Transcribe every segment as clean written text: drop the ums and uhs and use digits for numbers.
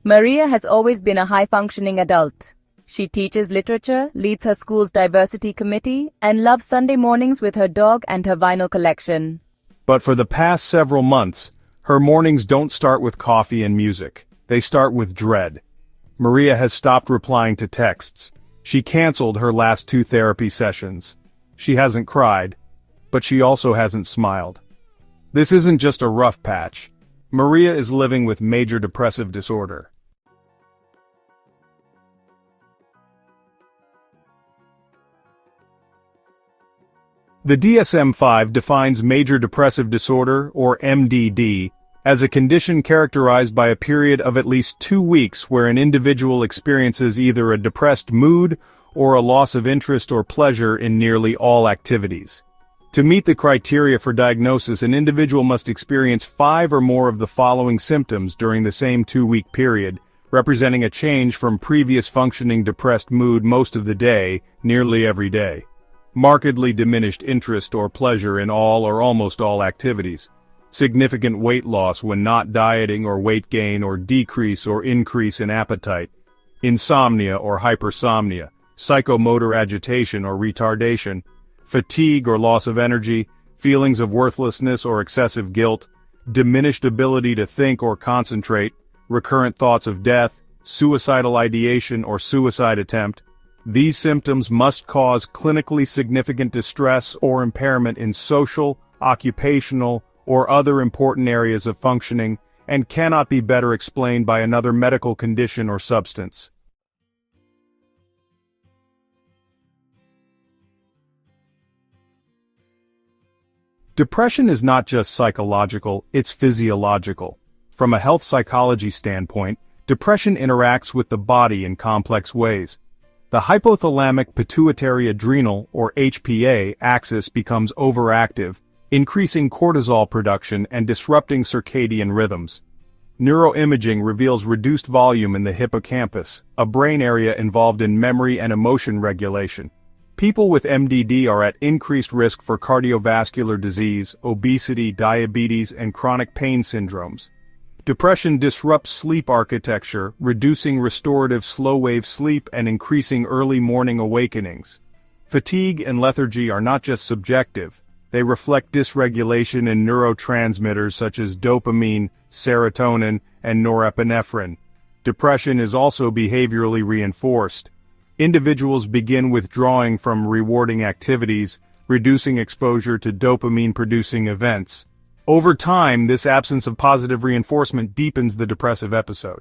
Maria has always been a high-functioning adult. She teaches literature, leads her school's diversity committee, and loves Sunday mornings with her dog and her vinyl collection. But for the past several months, her mornings don't start with coffee and music. They start with dread. Maria has stopped replying to texts. She canceled her last 2 therapy sessions. She hasn't cried, but she also hasn't smiled. This isn't just a rough patch. Maria is living with major depressive disorder. The DSM-5 defines major depressive disorder, or MDD, as a condition characterized by a period of at least 2 weeks where an individual experiences either a depressed mood or a loss of interest or pleasure in nearly all activities. To meet the criteria for diagnosis, an individual must experience 5 or more of the following symptoms during the same 2-week period, representing a change from previous functioning depressed mood most of the day, nearly every day. Markedly diminished interest or pleasure in all or almost all activities. Significant weight loss when not dieting or weight gain or decrease or increase in appetite. Insomnia or hypersomnia. Psychomotor agitation or retardation. Fatigue or loss of energy. Feelings of worthlessness or excessive guilt. Diminished ability to think or concentrate. Recurrent thoughts of death. Suicidal ideation or suicide attempt. These symptoms must cause clinically significant distress or impairment in social, occupational, or other important areas of functioning, and cannot be better explained by another medical condition or substance. Depression is not just psychological, it's physiological. From a health psychology standpoint, depression interacts with the body in complex ways. The hypothalamic pituitary adrenal, or HPA, axis becomes overactive, increasing cortisol production and disrupting circadian rhythms. Neuroimaging reveals reduced volume in the hippocampus, a brain area involved in memory and emotion regulation. People with MDD are at increased risk for cardiovascular disease, obesity, diabetes, and chronic pain syndromes. Depression disrupts sleep architecture, reducing restorative slow-wave sleep and increasing early morning awakenings. Fatigue and lethargy are not just subjective, they reflect dysregulation in neurotransmitters such as dopamine, serotonin, and norepinephrine. Depression is also behaviorally reinforced. Individuals begin withdrawing from rewarding activities, reducing exposure to dopamine-producing events. Over time, this absence of positive reinforcement deepens the depressive episode.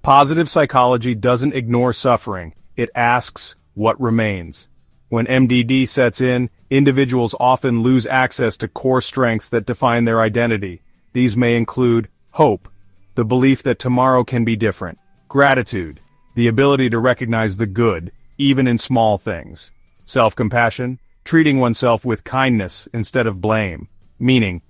Positive psychology doesn't ignore suffering, it asks, what remains? When MDD sets in, individuals often lose access to core strengths that define their identity. These may include hope, the belief that tomorrow can be different; gratitude, the ability to recognize the good, even in small things; self-compassion, treating oneself with kindness instead of blame; meaning,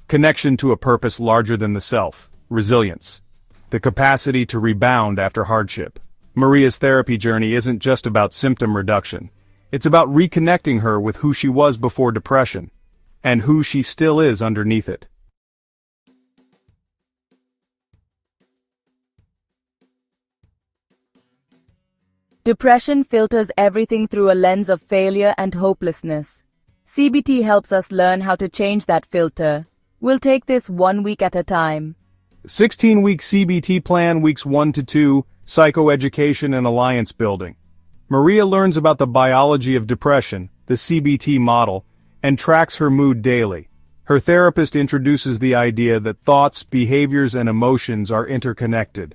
connection to a purpose larger than the self; resilience, the capacity to rebound after hardship. Maria's therapy journey isn't just about symptom reduction. It's about reconnecting her with who she was before depression, and who she still is underneath it. Depression filters everything through a lens of failure and hopelessness. CBT helps us learn how to change that filter. We'll take this 1 week at a time. 16-week CBT plan, weeks 1 to 2, psychoeducation and alliance building. Maria learns about the biology of depression, the CBT model, and tracks her mood daily. Her therapist introduces the idea that thoughts, behaviors, and emotions are interconnected.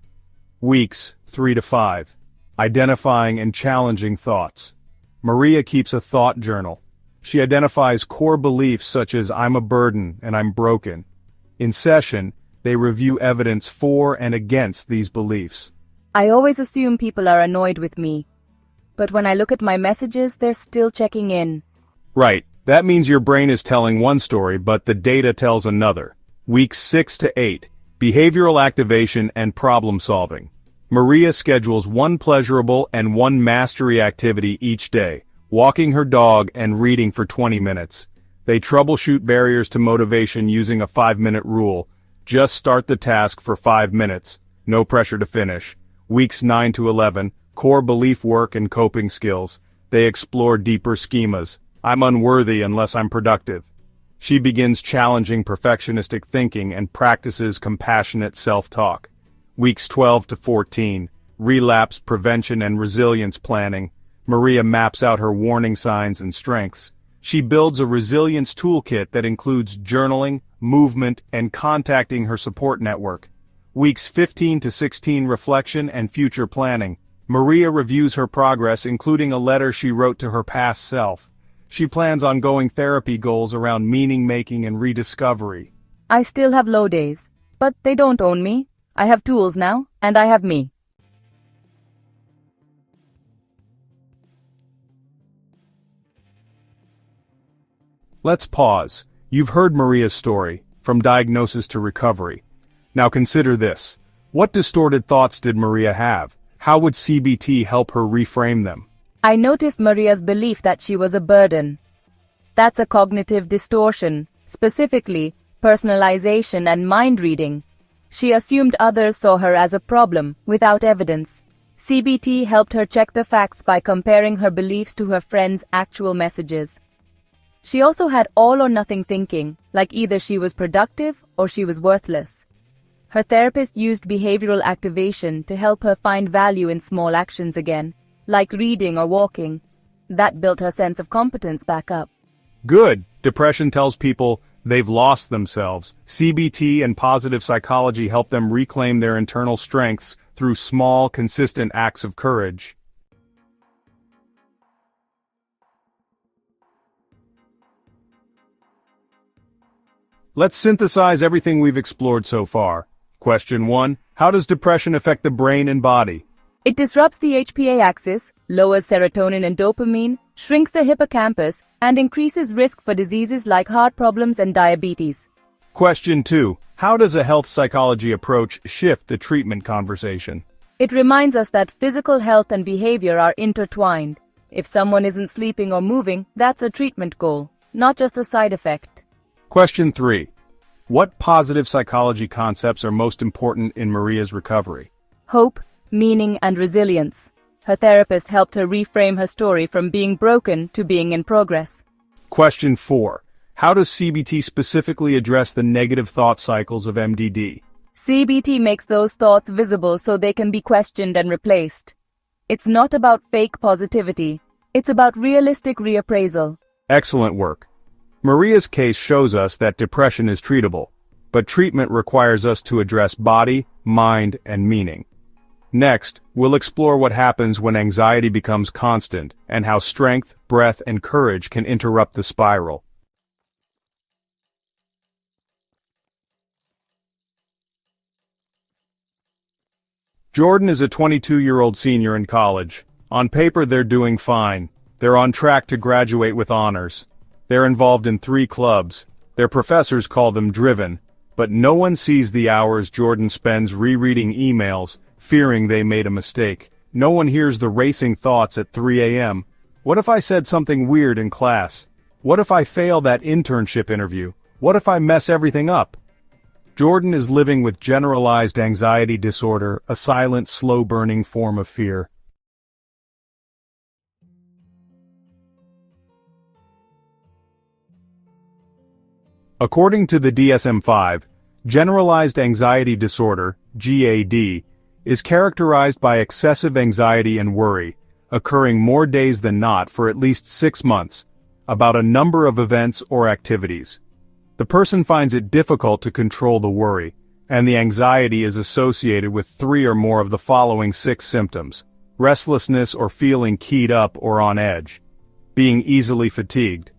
Weeks 3 to 5. Identifying and challenging thoughts. Maria keeps a thought journal. She identifies core beliefs such as "I'm a burden" and "I'm broken." In session, they review evidence for and against these beliefs. I always assume people are annoyed with me. But when I look at my messages, they're still checking in. Right, that means your brain is telling one story, but the data tells another. Weeks 6 to 8. Behavioral activation and problem solving. Maria schedules 1 pleasurable and 1 mastery activity each day, walking her dog and reading for 20 minutes. They troubleshoot barriers to motivation using a 5-minute rule. Just start the task for 5 minutes. No pressure to finish. Weeks 9 to 11, core belief work and coping skills. They explore deeper schemas. I'm unworthy unless I'm productive. She begins challenging perfectionistic thinking and practices compassionate self-talk. Weeks 12 to 14, relapse prevention and resilience planning. Maria maps out her warning signs and strengths. She builds a resilience toolkit that includes journaling, movement, and contacting her support network. Weeks 15 to 16, reflection and future planning. Maria reviews her progress, including a letter she wrote to her past self. She plans ongoing therapy goals around meaning-making and rediscovery. I still have low days, but they don't own me. I have tools now, and I have me. Let's pause. You've heard Maria's story, from diagnosis to recovery. Now consider this. What distorted thoughts did Maria have? How would CBT help her reframe them? I noticed Maria's belief that she was a burden. That's a cognitive distortion, specifically personalization and mind reading. She assumed others saw her as a problem, without evidence. CBT helped her check the facts by comparing her beliefs to her friends' actual messages. She also had all-or-nothing thinking, like either she was productive or she was worthless. Her therapist used behavioral activation to help her find value in small actions again, like reading or walking. That built her sense of competence back up. Good. Depression tells people they've lost themselves. CBT and positive psychology help them reclaim their internal strengths through small, consistent acts of courage. Let's synthesize everything we've explored so far. Question 1. How does depression affect the brain and body? It disrupts the HPA axis, lowers serotonin and dopamine, shrinks the hippocampus, and increases risk for diseases like heart problems and diabetes. Question 2. How does a health psychology approach shift the treatment conversation? It reminds us that physical health and behavior are intertwined. If someone isn't sleeping or moving, that's a treatment goal, not just a side effect. Question 3. What positive psychology concepts are most important in Maria's recovery? Hope, meaning, and resilience. Her therapist helped her reframe her story from being broken to being in progress. Question 4. How does CBT specifically address the negative thought cycles of MDD? CBT makes those thoughts visible so they can be questioned and replaced. It's not about fake positivity. It's about realistic reappraisal. Excellent work. Maria's case shows us that depression is treatable, but treatment requires us to address body, mind, and meaning. Next, we'll explore what happens when anxiety becomes constant and how strength, breath, and courage can interrupt the spiral. Jordan is a 22-year-old senior in college. On paper, they're doing fine. They're on track to graduate with honors. They're involved in 3 clubs. Their professors call them driven, but no one sees the hours Jordan spends rereading emails, fearing they made a mistake. No one hears the racing thoughts at 3 a.m. What if I said something weird in class? What if I fail that internship interview? What if I mess everything up? Jordan is living with generalized anxiety disorder, a silent, slow-burning form of fear. According to the DSM-5, generalized anxiety disorder, GAD, is characterized by excessive anxiety and worry, occurring more days than not for at least 6 months, about a number of events or activities. The person finds it difficult to control the worry, and the anxiety is associated with 3 or more of the following 6 symptoms: restlessness or feeling keyed up or on edge, being easily fatigued,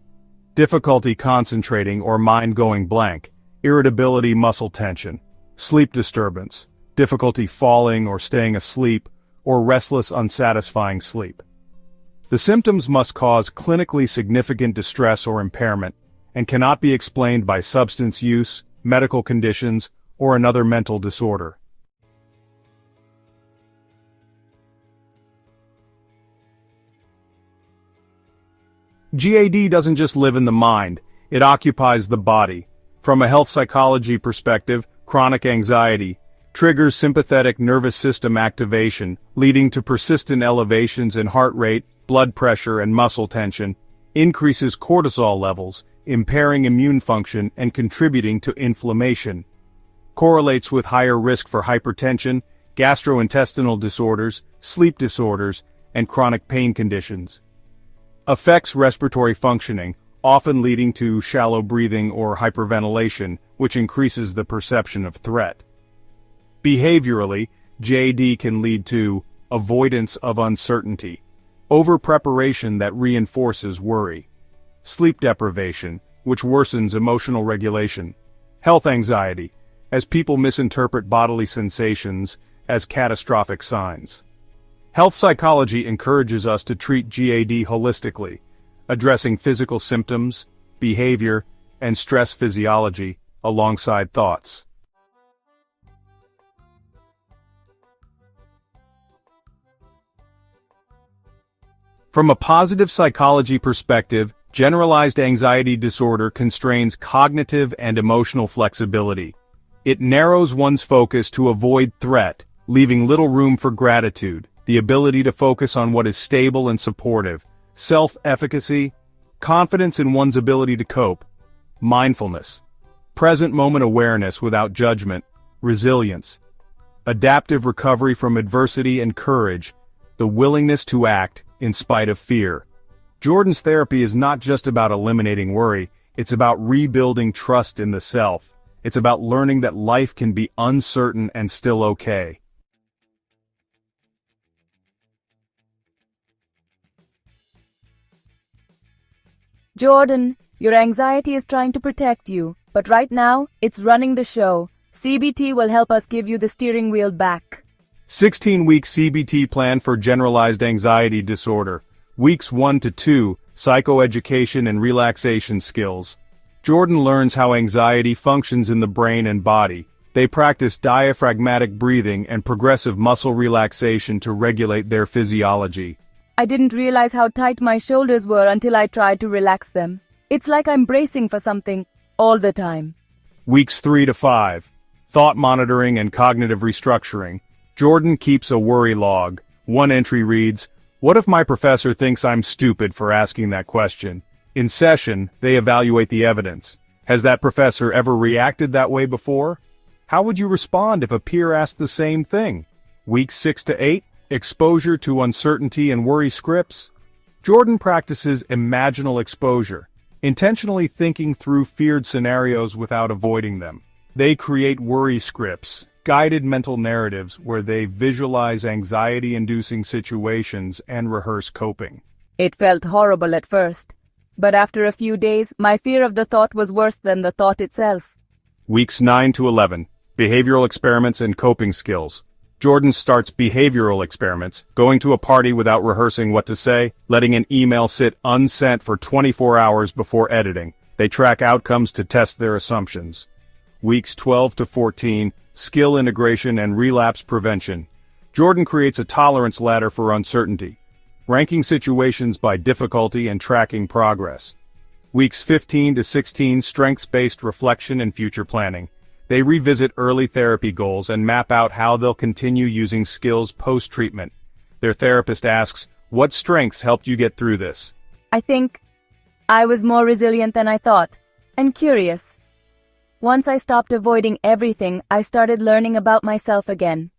difficulty concentrating or mind going blank, irritability, muscle tension, sleep disturbance, difficulty falling or staying asleep, or restless, unsatisfying sleep. The symptoms must cause clinically significant distress or impairment, and cannot be explained by substance use, medical conditions, or another mental disorder. GAD doesn't just live in the mind, It occupies the body. From a health psychology perspective, chronic anxiety triggers sympathetic nervous system activation, leading to persistent elevations in heart rate, blood pressure, and muscle tension, increases cortisol levels, impairing immune function and contributing to inflammation. Correlates with higher risk for hypertension, gastrointestinal disorders, sleep disorders, and chronic pain conditions. Affects respiratory functioning, often leading to shallow breathing or hyperventilation, which increases the perception of threat. Behaviorally, JD can lead to avoidance of uncertainty, over-preparation that reinforces worry, sleep deprivation, which worsens emotional regulation, health anxiety, as people misinterpret bodily sensations as catastrophic signs. Health psychology encourages us to treat GAD holistically, addressing physical symptoms, behavior, and stress physiology alongside thoughts. From a positive psychology perspective, generalized anxiety disorder constrains cognitive and emotional flexibility. It narrows one's focus to avoid threat, leaving little room for gratitude, the ability to focus on what is stable and supportive, self-efficacy, confidence in one's ability to cope, mindfulness, present moment awareness without judgment, resilience, adaptive recovery from adversity and courage, the willingness to act in spite of fear. Jordan's therapy is not just about eliminating worry, it's about rebuilding trust in the self. It's about learning that life can be uncertain and still okay. Jordan, your anxiety is trying to protect you, but right now, it's running the show. CBT will help us give you the steering wheel back. 16-week CBT plan for generalized anxiety disorder. Weeks 1 to 2, psychoeducation and relaxation skills. Jordan learns how anxiety functions in the brain and body. They practice diaphragmatic breathing and progressive muscle relaxation to regulate their physiology. I didn't realize how tight my shoulders were until I tried to relax them. It's like I'm bracing for something all the time. Weeks 3 to 5, thought monitoring and cognitive restructuring. Jordan keeps a worry log. One entry reads, "What if my professor thinks I'm stupid for asking that question?" In session, they evaluate the evidence. Has that professor ever reacted that way before? How would you respond if a peer asked the same thing? Weeks 6 to 8, exposure to uncertainty and worry scripts. Jordan practices imaginal exposure, intentionally thinking through feared scenarios without avoiding them. They create worry scripts, guided mental narratives where they visualize anxiety-inducing situations and rehearse coping. It felt horrible at first, but after a few days, my fear of the thought was worse than the thought itself. Weeks 9 to 11, behavioral experiments and coping skills. Jordan starts behavioral experiments, going to a party without rehearsing what to say, letting an email sit unsent for 24 hours before editing. They track outcomes to test their assumptions. Weeks 12 to 14, skill integration and relapse prevention. Jordan creates a tolerance ladder for uncertainty, ranking situations by difficulty and tracking progress. Weeks 15 to 16, strengths-based reflection and future planning. They revisit early therapy goals and map out how they'll continue using skills post-treatment. Their therapist asks, "What strengths helped you get through this?" I think I was more resilient than I thought, and curious. Once I stopped avoiding everything, I started learning about myself again.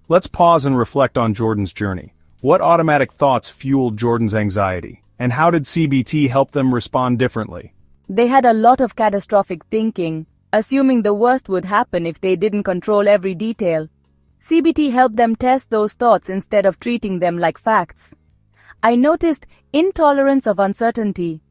Let's pause and reflect on Jordan's journey. What automatic thoughts fueled Jordan's anxiety, and how did CBT help them respond differently? They had a lot of catastrophic thinking, assuming the worst would happen if they didn't control every detail. CBT helped them test those thoughts instead of treating them like facts. I noticed intolerance of uncertainty.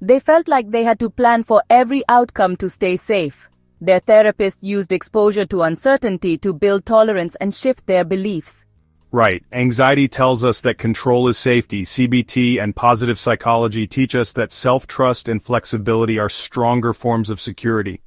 They felt like they had to plan for every outcome to stay safe. Their therapist used exposure to uncertainty to build tolerance and shift their beliefs. Right, anxiety tells us that control is safety. CBT and positive psychology teach us that self-trust and flexibility are stronger forms of security.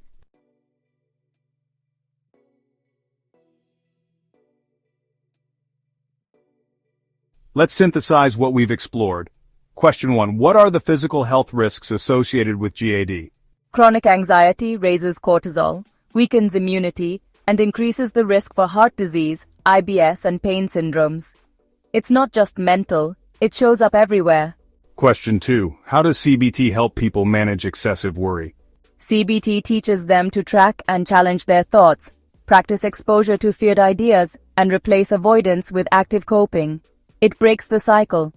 Let's synthesize what we've explored. Question 1. What are the physical health risks associated with GAD? Chronic anxiety raises cortisol, weakens immunity, and increases the risk for heart disease, IBS, and pain syndromes. It's not just mental, it shows up everywhere. Question 2. How does CBT help people manage excessive worry? CBT teaches them to track and challenge their thoughts, practice exposure to feared ideas, and replace avoidance with active coping. It breaks the cycle.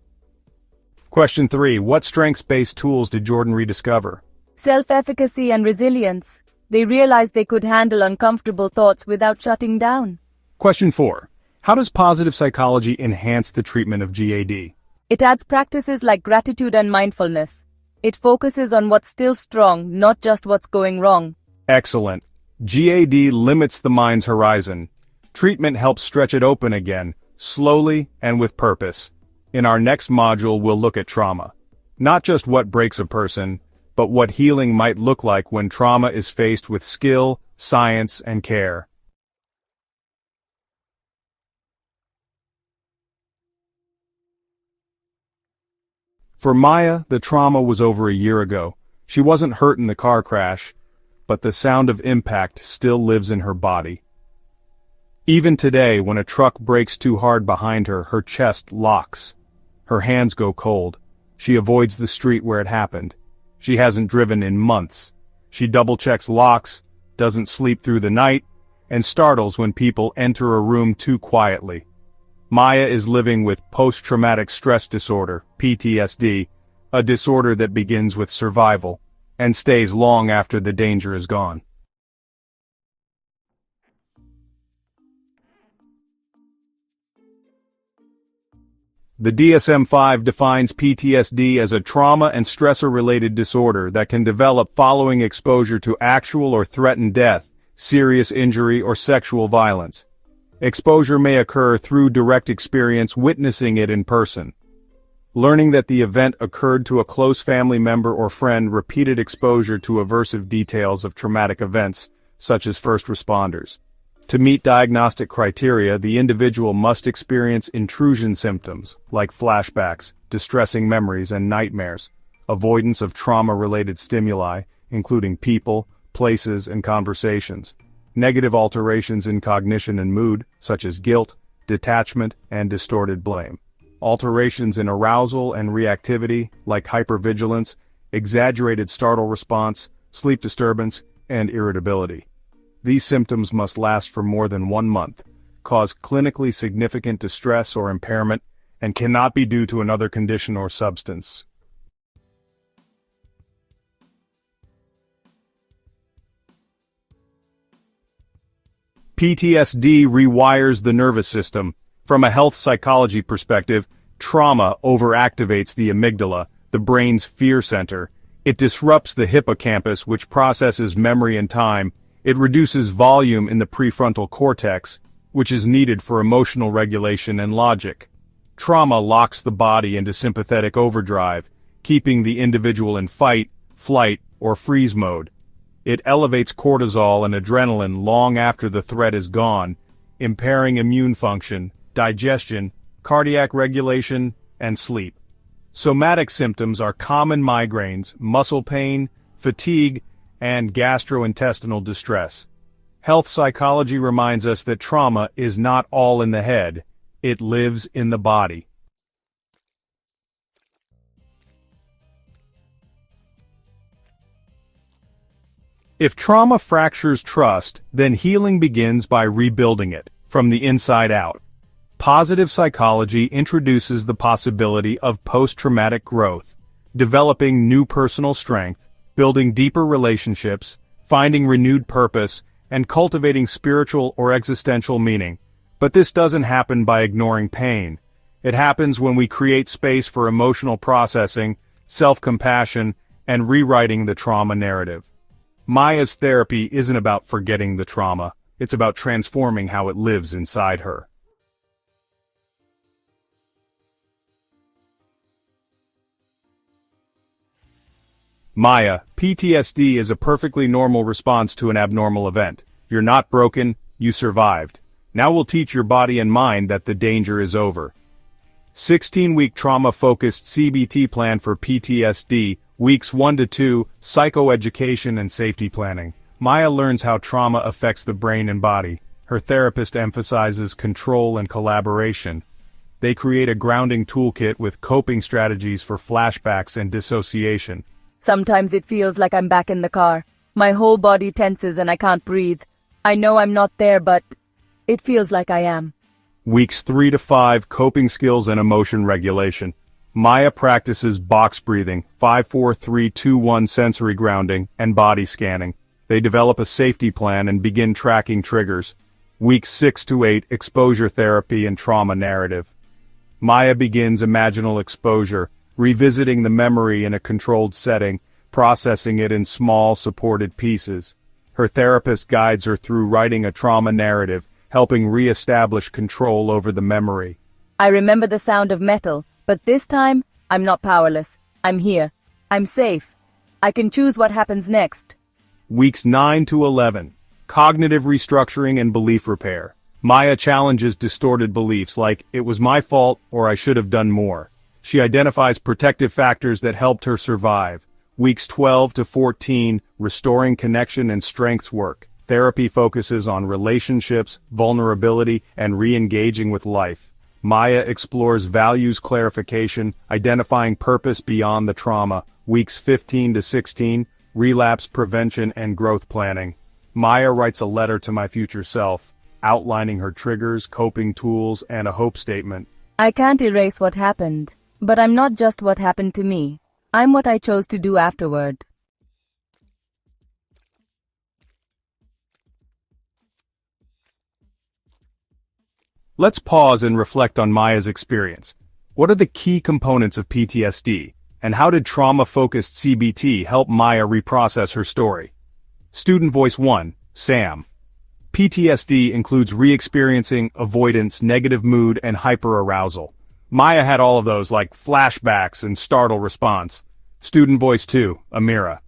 Question 3. What strengths-based tools did Jordan rediscover? Self-efficacy and resilience. They realized they could handle uncomfortable thoughts without shutting down. Question 4. How does positive psychology enhance the treatment of GAD? It adds practices like gratitude and mindfulness. It focuses on what's still strong, not just what's going wrong. Excellent. GAD limits the mind's horizon. Treatment helps stretch it open again, slowly and with purpose. In our next module, we'll look at trauma. Not just what breaks a person, but what healing might look like when trauma is faced with skill, science, and care. For Maya, the trauma was over a year ago. She wasn't hurt in the car crash, but the sound of impact still lives in her body. Even today, when a truck brakes too hard behind her, her chest locks. Her hands go cold. She avoids the street where it happened. She hasn't driven in months. She double-checks locks, doesn't sleep through the night, and startles when people enter a room too quietly. Maya is living with post-traumatic stress disorder, PTSD, a disorder that begins with survival and stays long after the danger is gone. The DSM-5 defines PTSD as a trauma and stressor-related disorder that can develop following exposure to actual or threatened death, serious injury, or sexual violence. Exposure may occur through direct experience witnessing it in person. Learning that the event occurred to a close family member or friend, repeated exposure to aversive details of traumatic events, such as first responders. To meet diagnostic criteria, the individual must experience intrusion symptoms, like flashbacks, distressing memories, and nightmares, avoidance of trauma-related stimuli, including people, places, and conversations, negative alterations in cognition and mood, such as guilt, detachment, and distorted blame, alterations in arousal and reactivity, like hypervigilance, exaggerated startle response, sleep disturbance, and irritability. These symptoms must last for more than 1 month, cause clinically significant distress or impairment, and cannot be due to another condition or substance. PTSD rewires the nervous system. From a health psychology perspective, trauma overactivates the amygdala, the brain's fear center. It disrupts the hippocampus, which processes memory and time. It reduces volume in the prefrontal cortex, which is needed for emotional regulation and logic. Trauma locks the body into sympathetic overdrive, keeping the individual in fight, flight, or freeze mode. It elevates cortisol and adrenaline long after the threat is gone, impairing immune function, digestion, cardiac regulation, and sleep. Somatic symptoms are common migraines, muscle pain, fatigue, and gastrointestinal distress. Health psychology reminds us that trauma is not all in the head, it lives in the body. If trauma fractures trust, then healing begins by rebuilding it, from the inside out. Positive psychology introduces the possibility of post-traumatic growth, developing new personal strength, building deeper relationships, finding renewed purpose, and cultivating spiritual or existential meaning. But this doesn't happen by ignoring pain. It happens when we create space for emotional processing, self-compassion, and rewriting the trauma narrative. Maya's therapy isn't about forgetting the trauma, it's about transforming how it lives inside her. Maya, PTSD is a perfectly normal response to an abnormal event. You're not broken, you survived. Now we'll teach your body and mind that the danger is over. 16-week trauma-focused CBT plan for PTSD, weeks 1 to 2, psychoeducation and safety planning. Maya learns how trauma affects the brain and body. Her therapist emphasizes control and collaboration. They create a grounding toolkit with coping strategies for flashbacks and dissociation. Sometimes it feels like I'm back in the car. My whole body tenses and I can't breathe. I know I'm not there, but it feels like I am. Weeks 3 to 5, coping skills and emotion regulation. Maya practices box breathing, 5-4-3-2-1 sensory grounding, and body scanning. They develop a safety plan and begin tracking triggers. Weeks 6 to 8, exposure therapy and trauma narrative. Maya begins imaginal exposure, revisiting the memory in a controlled setting, processing it in small, supported pieces. Her therapist guides her through writing a trauma narrative, helping re-establish control over the memory. I remember the sound of metal, but this time, I'm not powerless. I'm here. I'm safe. I can choose what happens next. Weeks 9 to 11. Cognitive restructuring and belief repair. Maya challenges distorted beliefs like, it was my fault or I should have done more. She identifies protective factors that helped her survive. Weeks 12 to 14, restoring connection and strengths work. Therapy focuses on relationships, vulnerability, and re-engaging with life. Maya explores values clarification, identifying purpose beyond the trauma. Weeks 15 to 16, relapse prevention and growth planning. Maya writes a letter to my future self, outlining her triggers, coping tools, and a hope statement. I can't erase what happened, but I'm not just what happened to me. I'm what I chose to do afterward. Let's pause and reflect on Maya's experience. What are the key components of PTSD, and how did trauma-focused CBT help Maya reprocess her story? Student Voice 1, Sam. PTSD includes re-experiencing, avoidance, negative mood, and hyperarousal. Maya had all of those, like flashbacks and startle response. Student Voice 2, Amira.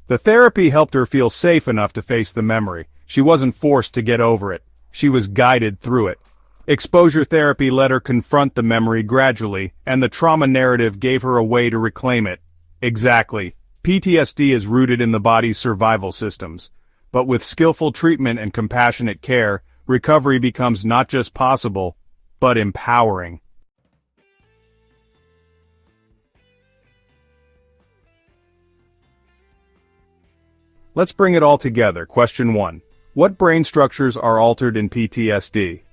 The therapy helped her feel safe enough to face the memory. She wasn't forced to get over it. She was guided through it. Exposure therapy let her confront the memory gradually, and the trauma narrative gave her a way to reclaim it. Exactly. PTSD is rooted in the body's survival systems. But with skillful treatment and compassionate care, recovery becomes not just possible, but empowering. Let's bring it all together. Question 1. What brain structures are altered in PTSD?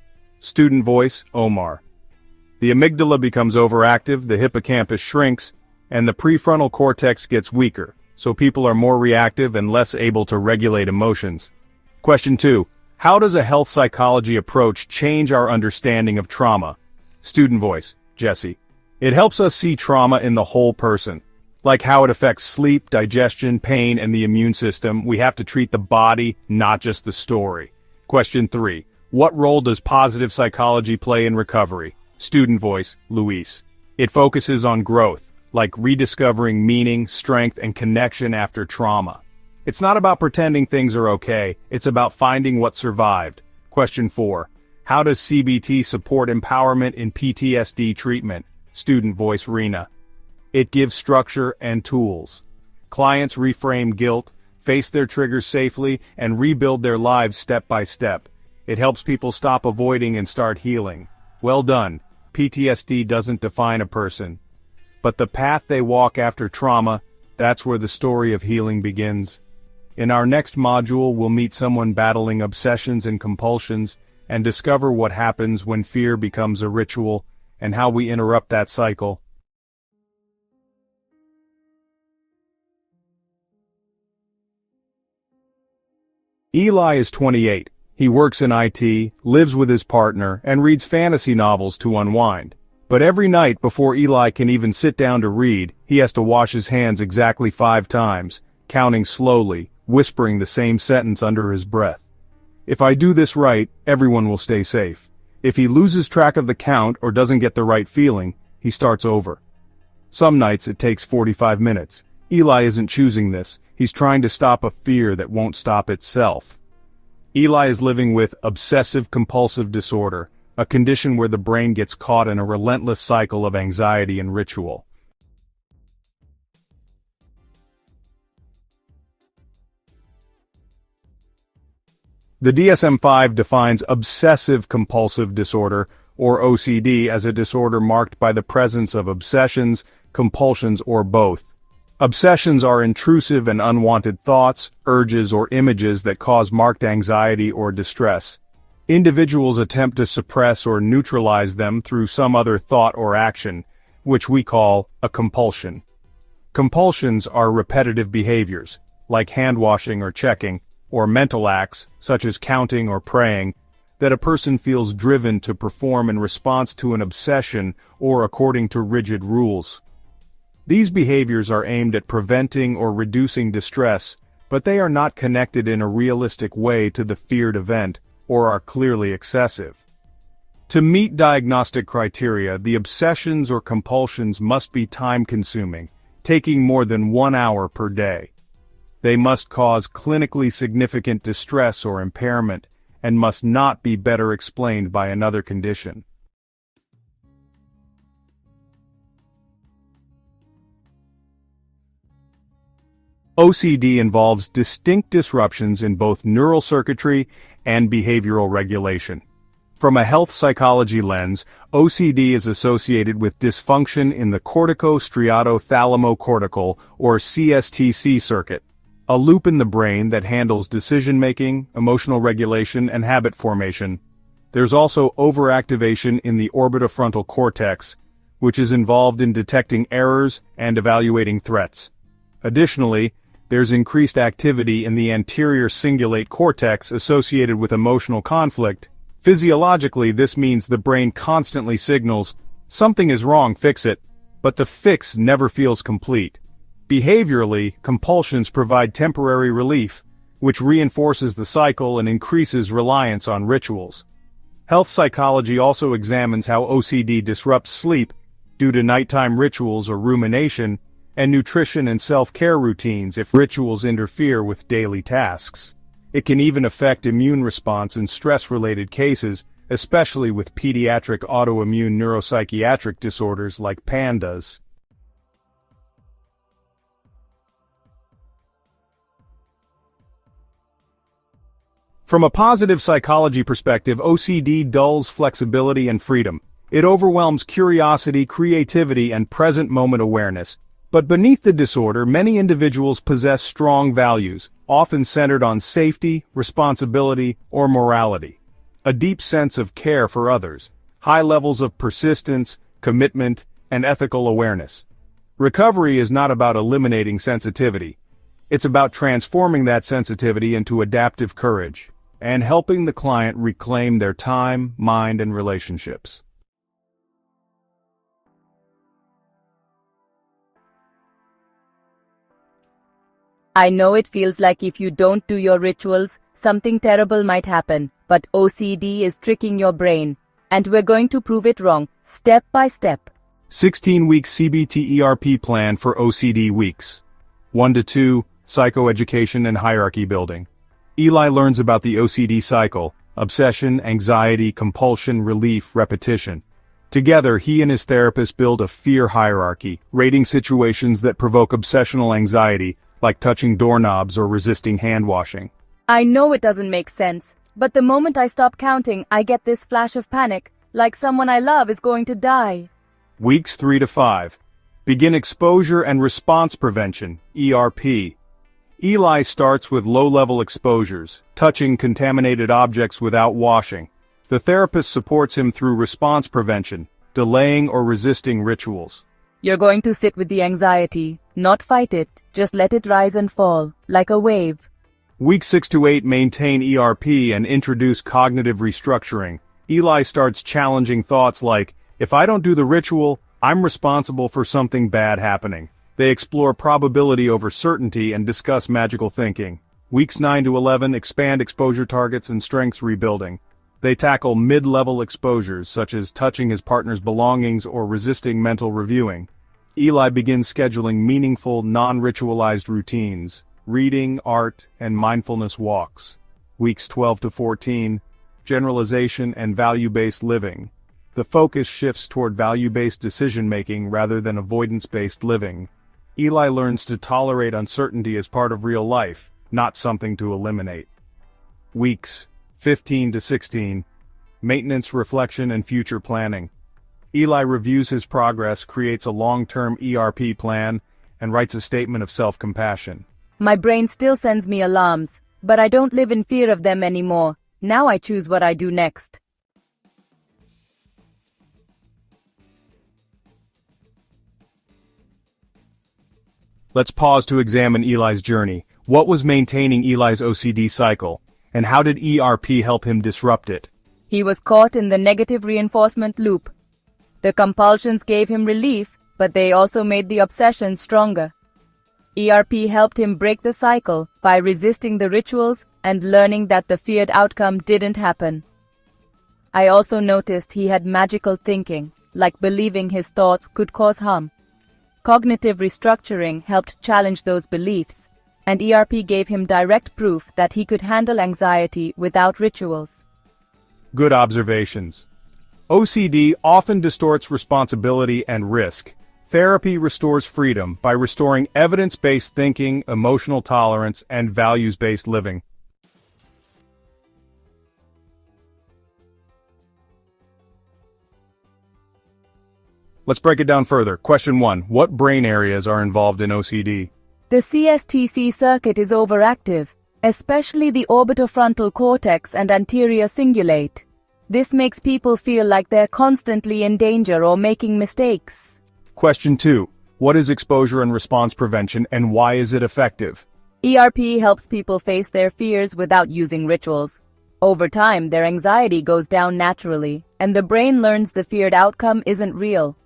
Student Voice, Omar. The amygdala becomes overactive, the hippocampus shrinks, and the prefrontal cortex gets weaker, so people are more reactive and less able to regulate emotions. Question 2. How does a health psychology approach change our understanding of trauma? Student Voice, Jesse. It helps us see trauma in the whole person. Like how it affects sleep, digestion, pain, and the immune system, we have to treat the body, not just the story. Question 3. What role does positive psychology play in recovery? Student Voice, Luis. It focuses on growth, like rediscovering meaning, strength, and connection after trauma. It's not about pretending things are okay, it's about finding what survived. Question 4. How does CBT support empowerment in PTSD treatment? Student Voice, Rena. It gives structure and tools. Clients reframe guilt, face their triggers safely, and rebuild their lives step by step. It helps people stop avoiding and start healing. Well done. PTSD doesn't define a person. But the path they walk after trauma, that's where the story of healing begins. In our next module, we'll meet someone battling obsessions and compulsions, and discover what happens when fear becomes a ritual, and how we interrupt that cycle. Eli is 28. He works in IT, lives with his partner, and reads fantasy novels to unwind. But every night before Eli can even sit down to read, he has to wash his hands exactly 5 times, counting slowly, whispering the same sentence under his breath. If I do this right, everyone will stay safe. If he loses track of the count or doesn't get the right feeling, he starts over. Some nights it takes 45 minutes. Eli isn't choosing this, he's trying to stop a fear that won't stop itself. Eli is living with obsessive-compulsive disorder, a condition where the brain gets caught in a relentless cycle of anxiety and ritual. The DSM-5 defines obsessive-compulsive disorder, or OCD, as a disorder marked by the presence of obsessions, compulsions, or both. Obsessions are intrusive and unwanted thoughts, urges, or images that cause marked anxiety or distress. Individuals attempt to suppress or neutralize them through some other thought or action, which we call a compulsion. Compulsions are repetitive behaviors, like hand-washing or checking, or mental acts, such as counting or praying, that a person feels driven to perform in response to an obsession or according to rigid rules. These behaviors are aimed at preventing or reducing distress, but they are not connected in a realistic way to the feared event, or are clearly excessive. To meet diagnostic criteria, the obsessions or compulsions must be time-consuming, taking more than 1 hour per day. They must cause clinically significant distress or impairment, and must not be better explained by another condition. OCD involves distinct disruptions in both neural circuitry and behavioral regulation. From a health psychology lens, OCD is associated with dysfunction in the cortico-striato-thalamocortical, or CSTC circuit, a loop in the brain that handles decision-making, emotional regulation, and habit formation. There's also overactivation in the orbitofrontal cortex, which is involved in detecting errors and evaluating threats. Additionally, there's increased activity in the anterior cingulate cortex associated with emotional conflict. Physiologically, this means the brain constantly signals, "Something is wrong, fix it," but the fix never feels complete. Behaviorally, compulsions provide temporary relief, which reinforces the cycle and increases reliance on rituals. Health psychology also examines how OCD disrupts sleep due to nighttime rituals or rumination, and nutrition and self-care routines if rituals interfere with daily tasks. It can even affect immune response in stress-related cases, especially with pediatric autoimmune neuropsychiatric disorders like PANDAS. From a positive psychology perspective, OCD dulls flexibility and freedom. It overwhelms curiosity, creativity, and present-moment awareness. But beneath the disorder, many individuals possess strong values, often centered on safety, responsibility, or morality. A deep sense of care for others, high levels of persistence, commitment, and ethical awareness. Recovery is not about eliminating sensitivity. It's about transforming that sensitivity into adaptive courage, and helping the client reclaim their time, mind, and relationships. I know it feels like if you don't do your rituals, something terrible might happen, but OCD is tricking your brain, and we're going to prove it wrong, step by step. 16-week CBT ERP plan for OCD weeks. 1 to 2, psychoeducation and hierarchy building. Eli learns about the OCD cycle, obsession, anxiety, compulsion, relief, repetition. Together, he and his therapist build a fear hierarchy, rating situations that provoke obsessional anxiety, like touching doorknobs or resisting hand-washing. I know it doesn't make sense, but the moment I stop counting, I get this flash of panic, like someone I love is going to die. Weeks 3 to 5. Begin exposure and response prevention, ERP. Eli starts with low-level exposures, touching contaminated objects without washing. The therapist supports him through response prevention, delaying or resisting rituals. You're going to sit with the anxiety, not fight it, just let it rise and fall, like a wave. Week 6 to 8 maintain ERP and introduce cognitive restructuring. Eli starts challenging thoughts like, if I don't do the ritual, I'm responsible for something bad happening. They explore probability over certainty and discuss magical thinking. Weeks 9 to 11 expand exposure targets and strengths rebuilding. They tackle mid-level exposures such as touching his partner's belongings or resisting mental reviewing. Eli begins scheduling meaningful, non-ritualized routines, reading, art, and mindfulness walks. Weeks 12 to 14, generalization, and value-based living. The focus shifts toward value-based decision-making rather than avoidance-based living. Eli learns to tolerate uncertainty as part of real life, not something to eliminate. Weeks 15 to 16. Maintenance, reflection, and future planning. Eli reviews his progress, creates a long-term ERP plan, and writes a statement of self-compassion. My brain still sends me alarms, but I don't live in fear of them anymore. Now I choose what I do next. Let's pause to examine Eli's journey. What was maintaining Eli's OCD cycle, and how did ERP help him disrupt it? He was caught in the negative reinforcement loop. The compulsions gave him relief, but they also made the obsession stronger. ERP helped him break the cycle by resisting the rituals and learning that the feared outcome didn't happen. I also noticed he had magical thinking, like believing his thoughts could cause harm. Cognitive restructuring helped challenge those beliefs, and ERP gave him direct proof that he could handle anxiety without rituals. Good observations. OCD often distorts responsibility and risk. Therapy restores freedom by restoring evidence-based thinking, emotional tolerance, and values-based living. Let's break it down further. Question 1. What brain areas are involved in OCD? The CSTC circuit is overactive, especially the orbitofrontal cortex and anterior cingulate. This makes people feel like they're constantly in danger or making mistakes. Question 2. What is exposure and response prevention, and why is it effective? ERP helps people face their fears without using rituals. Over time, their anxiety goes down naturally, and the brain learns the feared outcome isn't real.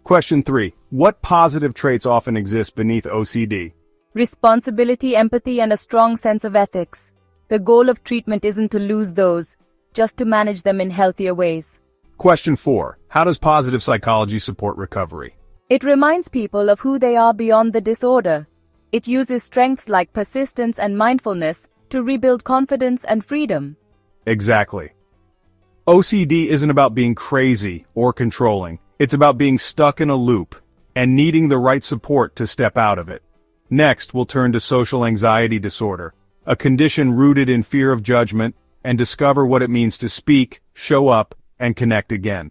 Question 3. What positive traits often exist beneath OCD? Responsibility, empathy, and a strong sense of ethics. The goal of treatment isn't to lose those, just to manage them in healthier ways. Question 4. How does positive psychology support recovery? It reminds people of who they are beyond the disorder. It uses strengths like persistence and mindfulness to rebuild confidence and freedom. Exactly. OCD isn't about being crazy or controlling. It's about being stuck in a loop and needing the right support to step out of it. Next, we'll turn to social anxiety disorder, a condition rooted in fear of judgment, and discover what it means to speak, show up, and connect again.